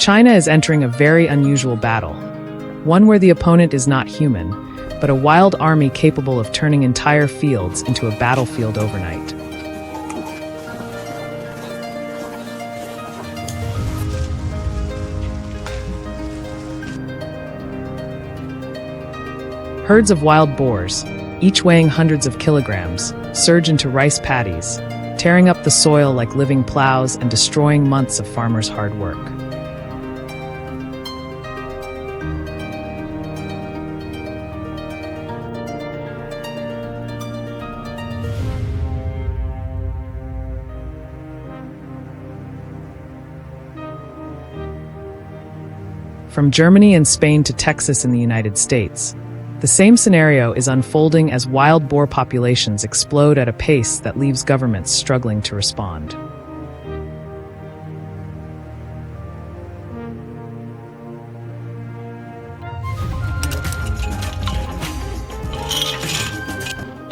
China is entering a very unusual battle, one where the opponent is not human, but a wild army capable of turning entire fields into a battlefield overnight. Herds of wild boars, each weighing hundreds of kilograms, surge into rice paddies, tearing up the soil like living plows and destroying months of farmers' hard work. From Germany and Spain to Texas in the United States, the same scenario is unfolding as wild boar populations explode at a pace that leaves governments struggling to respond.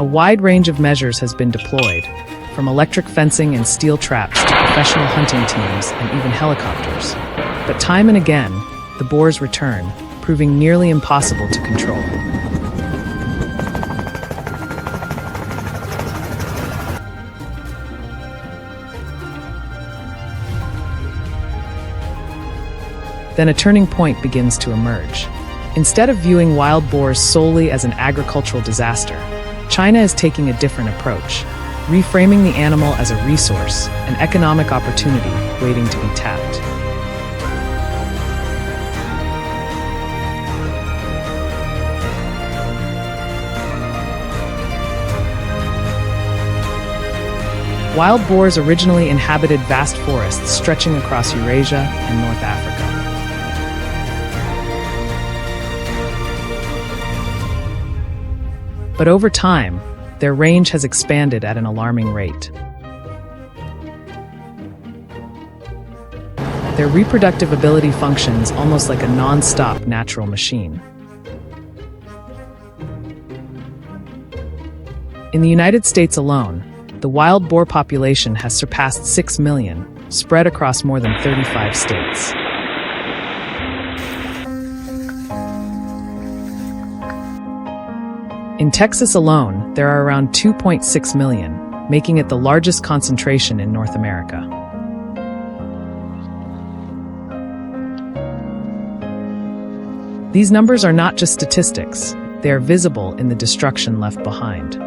A wide range of measures has been deployed, from electric fencing and steel traps to professional hunting teams and even helicopters. But time and again, the boars return, proving nearly impossible to control. Then a turning point begins to emerge. Instead of viewing wild boars solely as an agricultural disaster, China is taking a different approach, reframing the animal as a resource, an economic opportunity waiting to be tapped. Wild boars originally inhabited vast forests stretching across Eurasia and North Africa. But over time, their range has expanded at an alarming rate. Their reproductive ability functions almost like a non-stop natural machine. In the United States alone, the wild boar population has surpassed 6 million, spread across more than 35 states. In Texas alone, there are around 2.6 million, making it the largest concentration in North America. These numbers are not just statistics, they are visible in the destruction left behind.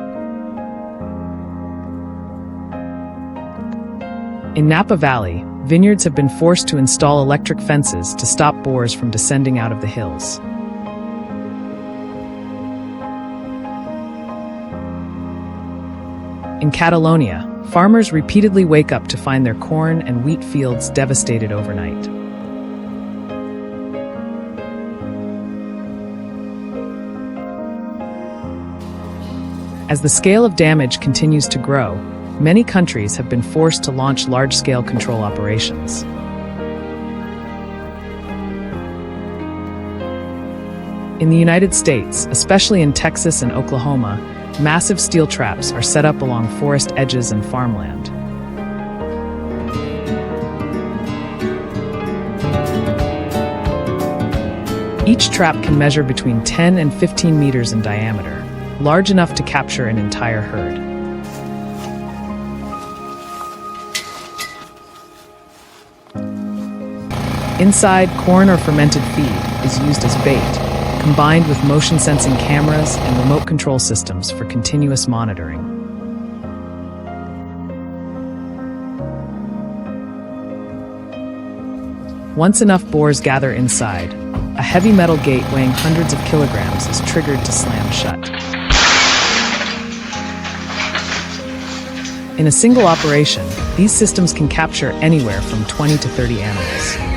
In Napa Valley, vineyards have been forced to install electric fences to stop boars from descending out of the hills. In Catalonia, farmers repeatedly wake up to find their corn and wheat fields devastated overnight. As the scale of damage continues to grow, many countries have been forced to launch large-scale control operations. In the United States, especially in Texas and Oklahoma, massive steel traps are set up along forest edges and farmland. Each trap can measure between 10 and 15 meters in diameter, large enough to capture an entire herd. Inside, corn or fermented feed is used as bait, combined with motion-sensing cameras and remote control systems for continuous monitoring. Once enough boars gather inside, a heavy metal gate weighing hundreds of kilograms is triggered to slam shut. In a single operation, these systems can capture anywhere from 20 to 30 animals.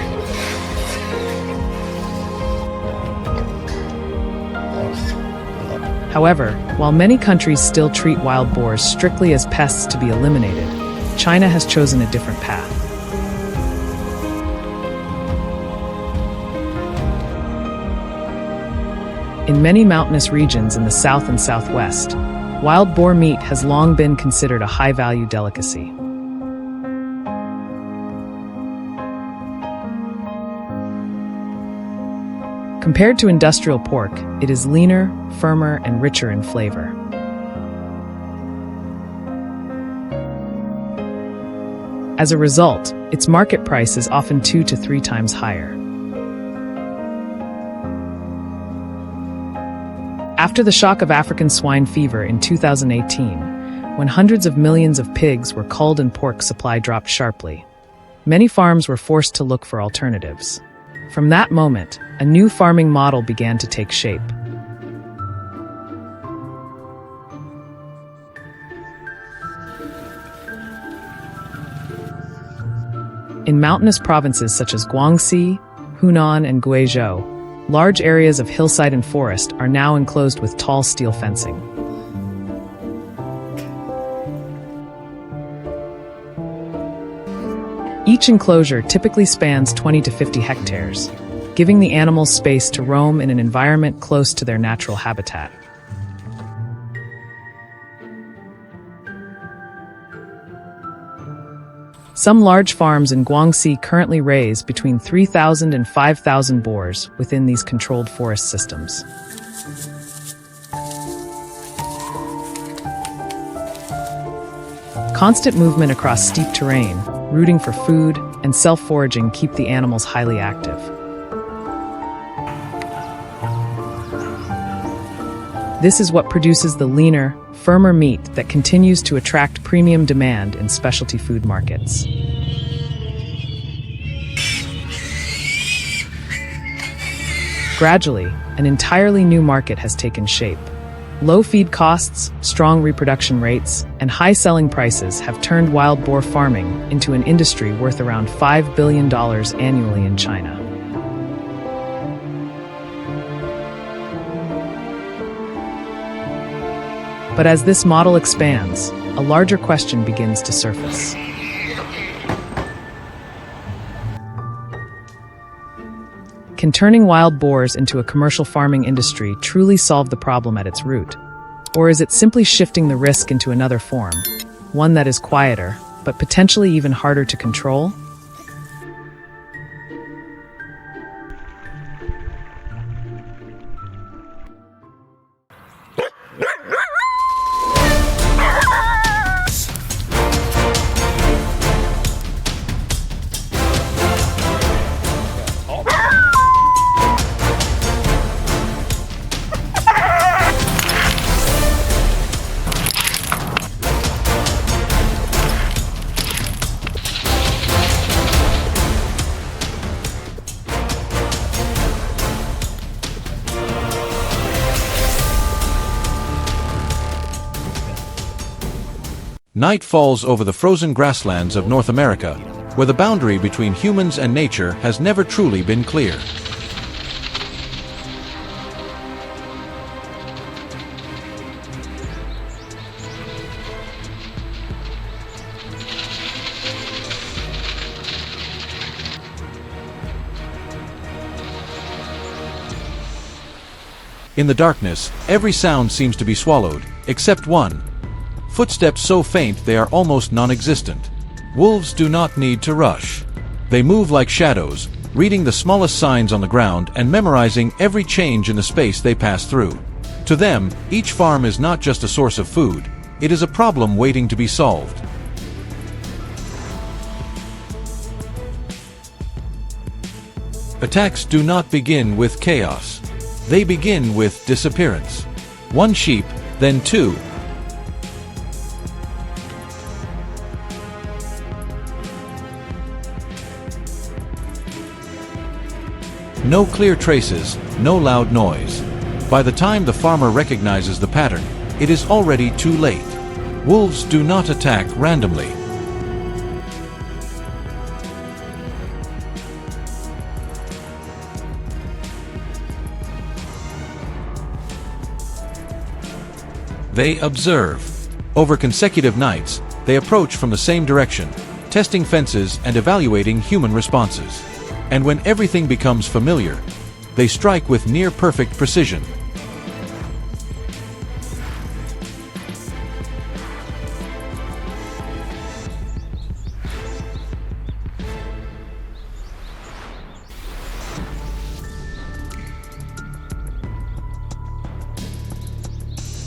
However, while many countries still treat wild boars strictly as pests to be eliminated, China has chosen a different path. In many mountainous regions in the south and southwest, wild boar meat has long been considered a high-value delicacy. Compared to industrial pork, it is leaner, firmer, and richer in flavor. As a result, its market price is often 2 to 3 times higher. After the shock of African swine fever in 2018, when hundreds of millions of pigs were culled and pork supply dropped sharply, many farms were forced to look for alternatives. From that moment, a new farming model began to take shape. In mountainous provinces such as Guangxi, Hunan, and Guizhou, large areas of hillside and forest are now enclosed with tall steel fencing. Each enclosure typically spans 20 to 50 hectares, giving the animals space to roam in an environment close to their natural habitat. Some large farms in Guangxi currently raise between 3,000 and 5,000 boars within these controlled forest systems. Constant movement across steep terrain, rooting for food, and self-foraging keep the animals highly active. This is what produces the leaner, firmer meat that continues to attract premium demand in specialty food markets. Gradually, an entirely new market has taken shape. Low feed costs, strong reproduction rates, and high selling prices have turned wild boar farming into an industry worth around $5 billion annually in China. But as this model expands, a larger question begins to surface. Can turning wild boars into a commercial farming industry truly solve the problem at its root? Or is it simply shifting the risk into another form, one that is quieter, but potentially even harder to control? Night falls over the frozen grasslands of North America, where the boundary between humans and nature has never truly been clear. In the darkness, every sound seems to be swallowed, except one. Footsteps so faint they are almost non-existent. Wolves do not need to rush. They move like shadows, reading the smallest signs on the ground and memorizing every change in the space they pass through. To them, each farm is not just a source of food, it is a problem waiting to be solved. Attacks do not begin with chaos. They begin with disappearance. One sheep, then two. No clear traces, no loud noise. By the time the farmer recognizes the pattern, it is already too late. Wolves do not attack randomly. They observe. Over consecutive nights, they approach from the same direction, testing fences and evaluating human responses. And when everything becomes familiar, they strike with near-perfect precision.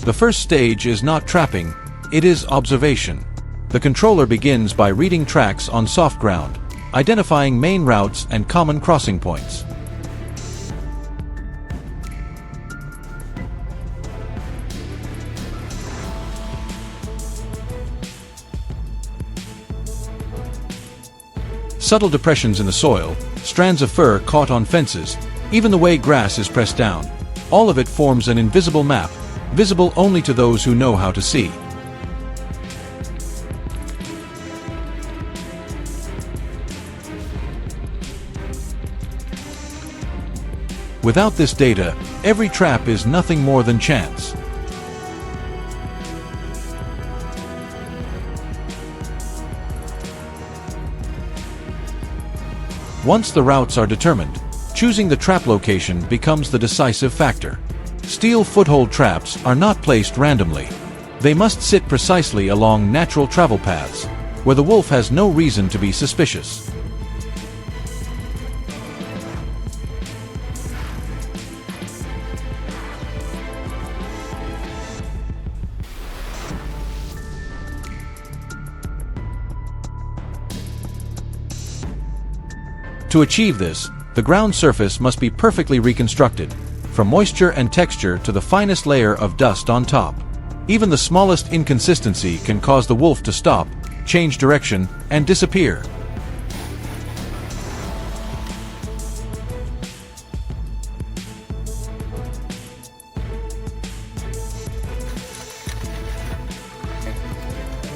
The first stage is not trapping, it is observation. The controller begins by reading tracks on soft ground, identifying main routes and common crossing points. Subtle depressions in the soil, strands of fur caught on fences, even the way grass is pressed down, all of it forms an invisible map, visible only to those who know how to see. Without this data, every trap is nothing more than chance. Once the routes are determined, choosing the trap location becomes the decisive factor. Steel foothold traps are not placed randomly. They must sit precisely along natural travel paths, where the wolf has no reason to be suspicious. To achieve this, the ground surface must be perfectly reconstructed, from moisture and texture to the finest layer of dust on top. Even the smallest inconsistency can cause the wolf to stop, change direction, and disappear.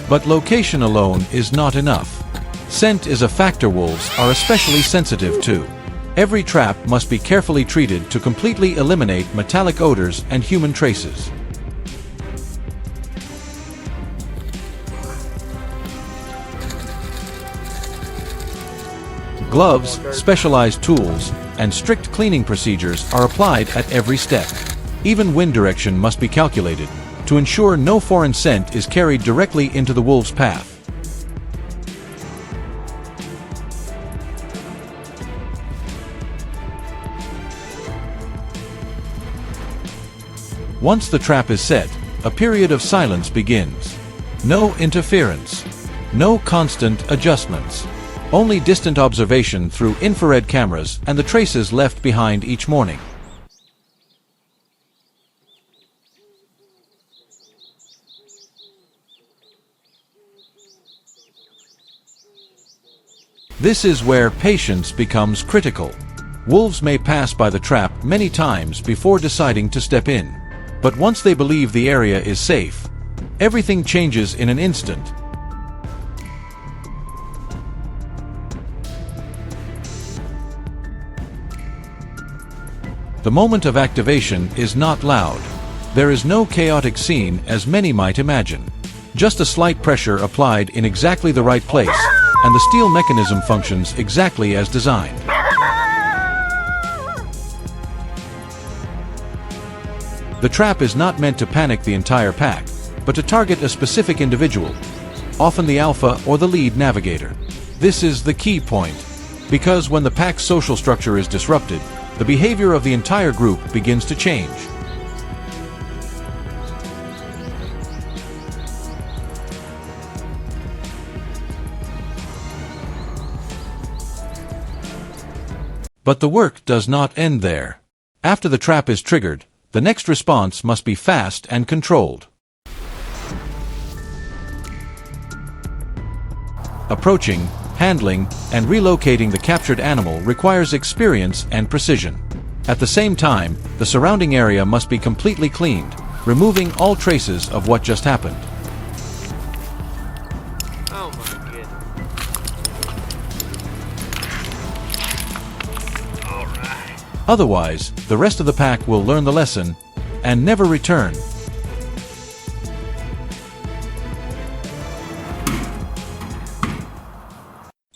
But location alone is not enough. Scent is a factor wolves are especially sensitive to. Every trap must be carefully treated to completely eliminate metallic odors and human traces. Gloves, specialized tools, and strict cleaning procedures are applied at every step. Even wind direction must be calculated to ensure no foreign scent is carried directly into the wolf's path. Once the trap is set, a period of silence begins. No interference. No constant adjustments. Only distant observation through infrared cameras and the traces left behind each morning. This is where patience becomes critical. Wolves may pass by the trap many times before deciding to step in. But once they believe the area is safe, everything changes in an instant. The moment of activation is not loud. There is no chaotic scene as many might imagine. Just a slight pressure applied in exactly the right place, and the steel mechanism functions exactly as designed. The trap is not meant to panic the entire pack, but to target a specific individual, often the alpha or the lead navigator. This is the key point, because when the pack's social structure is disrupted, the behavior of the entire group begins to change. But the work does not end there. After the trap is triggered, the next response must be fast and controlled. Approaching, handling, and relocating the captured animal requires experience and precision. At the same time, the surrounding area must be completely cleaned, removing all traces of what just happened. Oh my goodness. All right. Otherwise, the rest of the pack will learn the lesson and never return.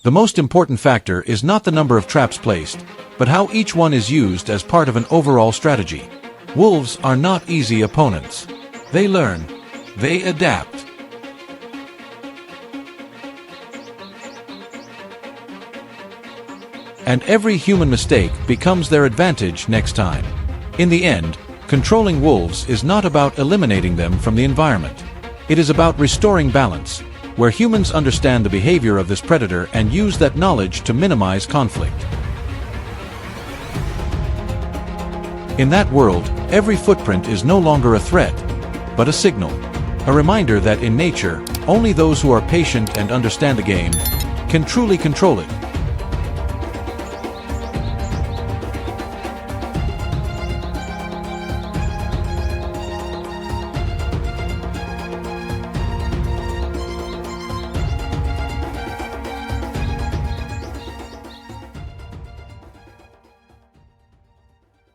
The most important factor is not the number of traps placed, but how each one is used as part of an overall strategy. Wolves are not easy opponents. They learn. They adapt. And every human mistake becomes their advantage next time. In the end, Controlling wolves is not about eliminating them from the environment. It is about restoring balance, where humans understand the behavior of this predator and use that knowledge to minimize conflict. In that world, every footprint is no longer a threat, but a signal. A reminder that in nature, only those who are patient and understand the game can truly control it.